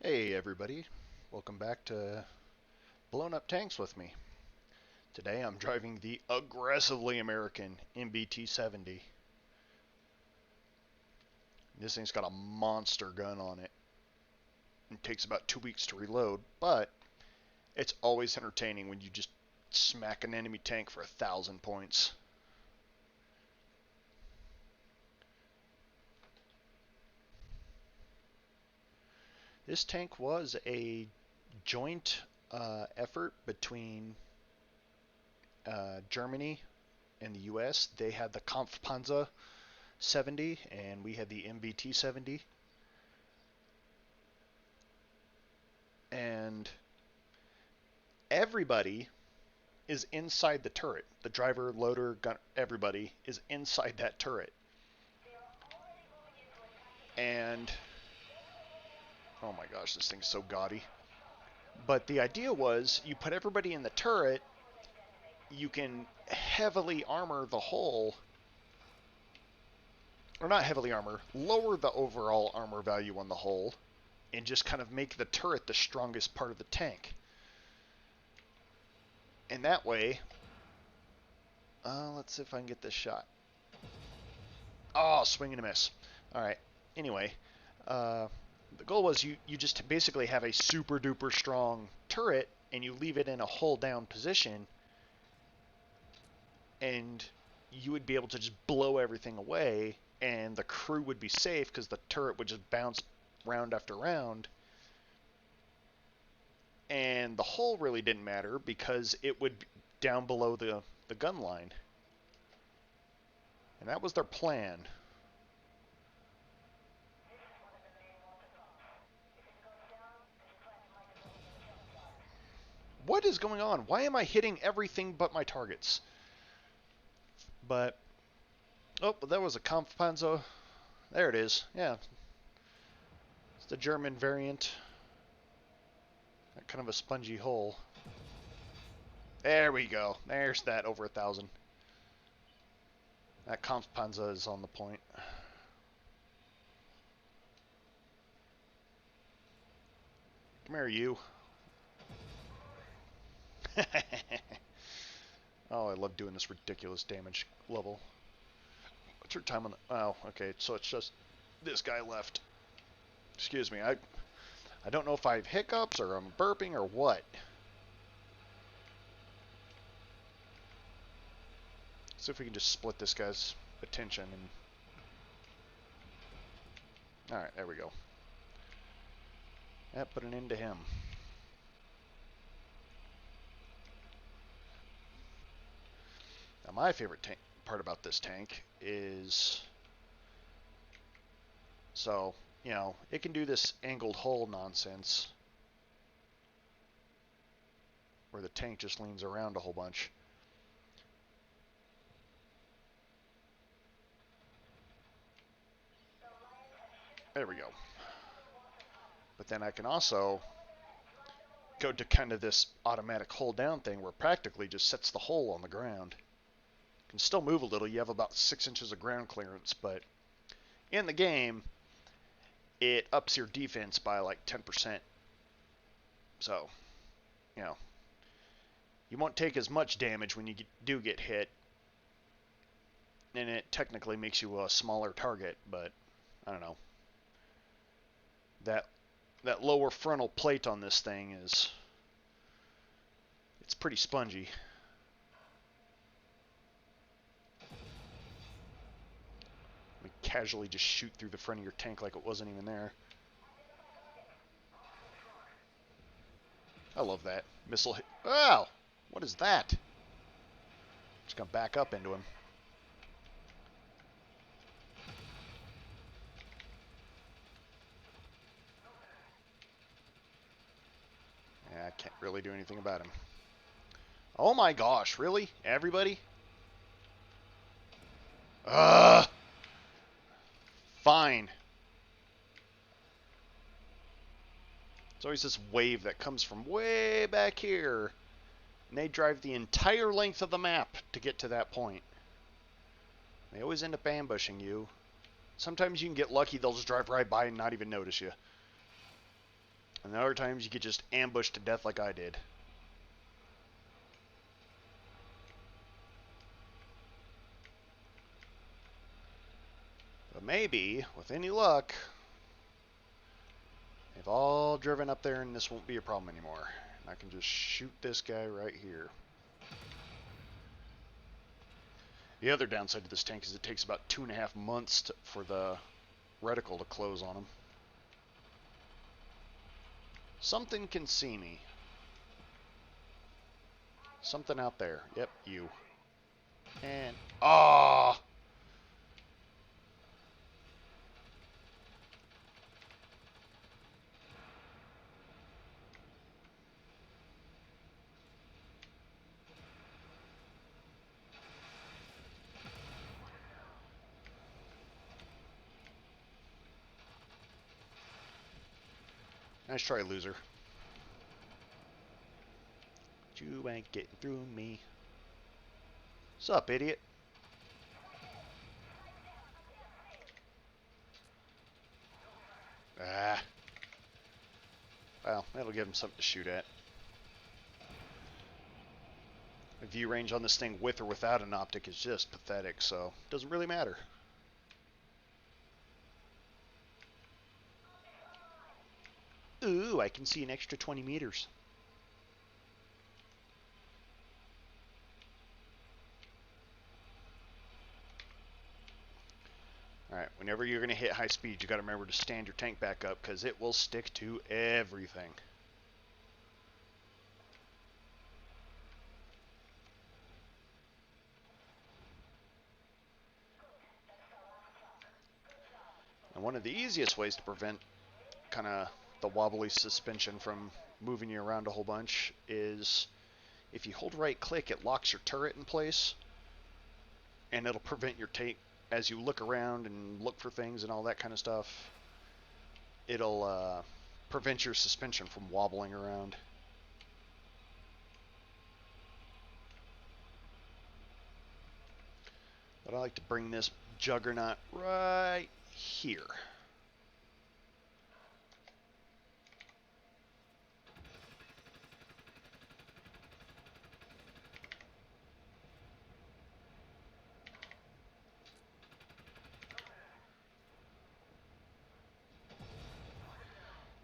Hey everybody, welcome back to Blown Up Tanks with me. Today I'm driving the aggressively American MBT-70. This thing's got a monster gun on it. It takes about 2 weeks to reload, but it's always entertaining when you just smack an enemy tank for 1,000 points. This tank was a joint effort between Germany and the US. They had the Kampfpanzer 70 and we had the MBT 70, and everybody is inside the turret. The driver, loader, gun, everybody is inside that turret. And oh my gosh, this thing's so gaudy. But the idea was you put everybody in the turret, you can heavily armor the hull, or not heavily armor, lower the overall armor value on the hull, and just kind of make the turret the strongest part of the tank. And that way, let's see if I can get this shot. Oh, swing and a miss. Alright, anyway, the goal was you just basically have a super duper strong turret, and you leave it in a hull down position, and you would be able to just blow everything away, and the crew would be safe because the turret would just bounce round after round. And the hull really didn't matter because it would be down below the gun line. And that was their plan. What is going on? Why am I hitting everything but my targets? But, oh, that was a Kampfpanzer. There it is. Yeah. It's the German variant. Kind of a spongy hull. There we go. There's that over 1,000. That Kampfpanzer is on the point. Come here, you. Oh, I love doing this ridiculous damage level. What's your time on the... Oh, okay, so it's just this guy left. Excuse me, I don't know if I have hiccups or I'm burping or what. See if we can just split this guy's attention and... Alright, there we go. That put an end to him. Now my favorite part about this tank is... So, you know, it can do this angled hull nonsense where the tank just leans around a whole bunch. There we go. But then I can also go to kind of this automatic hull down thing where it practically just sets the hull on the ground. You can still move a little. You have about 6 inches of ground clearance, but in the game, it ups your defense by like 10%. So, you know, you won't take as much damage when you do get hit, and it technically makes you a smaller target, but I don't know. That lower frontal plate on this thing it's pretty spongy. We casually just shoot through the front of your tank like it wasn't even there. I love that. Missile hit. Wow! What is that? Just gonna back up into him. Yeah, I can't really do anything about him. Oh my gosh, really? Everybody? Ugh! Fine. It's always this wave that comes from way back here, and they drive the entire length of the map to get to that point. They always end up ambushing you. Sometimes you can get lucky, they'll just drive right by and not even notice you. And other times you get just ambushed to death like I did. But maybe, with any luck, they've all driven up there and this won't be a problem anymore. And I can just shoot this guy right here. The other downside to this tank is it takes about 2.5 months for the reticle to close on him. Something can see me. Something out there. Yep, you. And... ah! Nice try, loser. You ain't getting through me. Sup, idiot? Ah. Well, that'll give him something to shoot at. The view range on this thing with or without an optic is just pathetic, so it doesn't really matter. Ooh, I can see an extra 20 meters. Alright, whenever you're going to hit high speed, you got to remember to stand your tank back up, because it will stick to everything. And one of the easiest ways to prevent kind of the wobbly suspension from moving you around a whole bunch is if you hold right click, it locks your turret in place, and it'll prevent your tank as you look around and look for things and all that kind of stuff. It'll prevent your suspension from wobbling around. But I like to bring this juggernaut right here.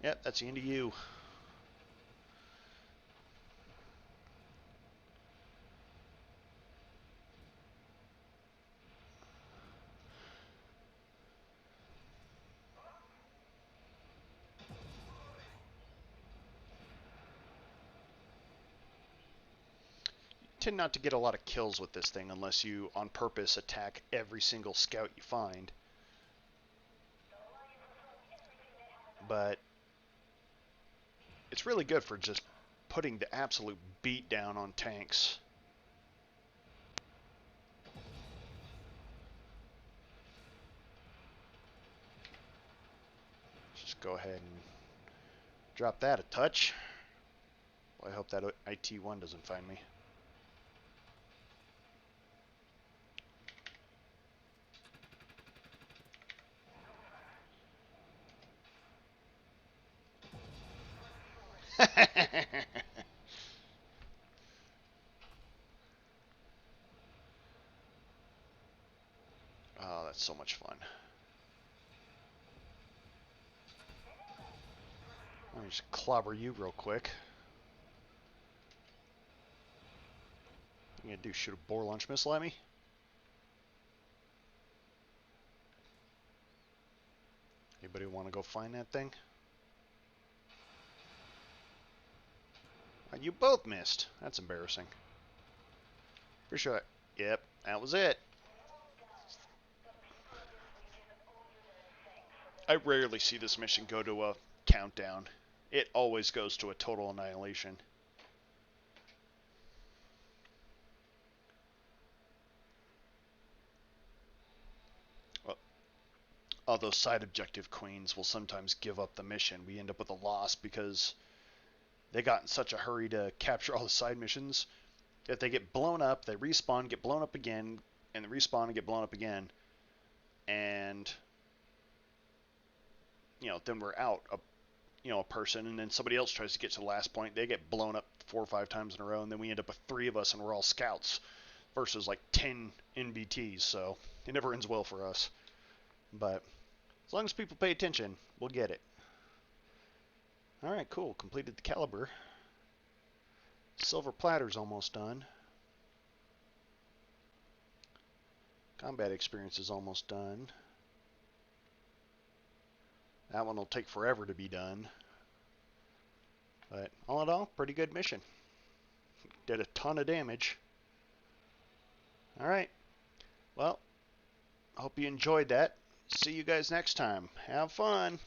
Yep, that's the end of you. Tend not to get a lot of kills with this thing unless you on purpose attack every single scout you find. But it's really good for just putting the absolute beat down on tanks. Just go ahead and drop that a touch. Well, I hope that IT-1 doesn't find me. Oh, that's so much fun. Let me just clobber you real quick. What you gonna do, shoot a bore launch missile at me? Anybody want to go find that thing? You both missed. That's embarrassing. For sure. Yep, that was it. I rarely see this mission go to a countdown. It always goes to a total annihilation. Although side objective queens will sometimes give up the mission. We end up with a loss because they got in such a hurry to capture all the side missions. If they get blown up, they respawn, get blown up again, and they respawn and get blown up again. And, you know, then we're out a person, and then somebody else tries to get to the last point. They get blown up 4 or 5 times in a row, and then we end up with 3 of us, and we're all scouts versus like 10 NBTs. So it never ends well for us. But as long as people pay attention, we'll get it. All right, cool. Completed the caliber. Silver platter's almost done. Combat experience is almost done. That one will take forever to be done. But all in all, pretty good mission. Did a ton of damage. Alright. Well, hope you enjoyed that. See you guys next time. Have fun.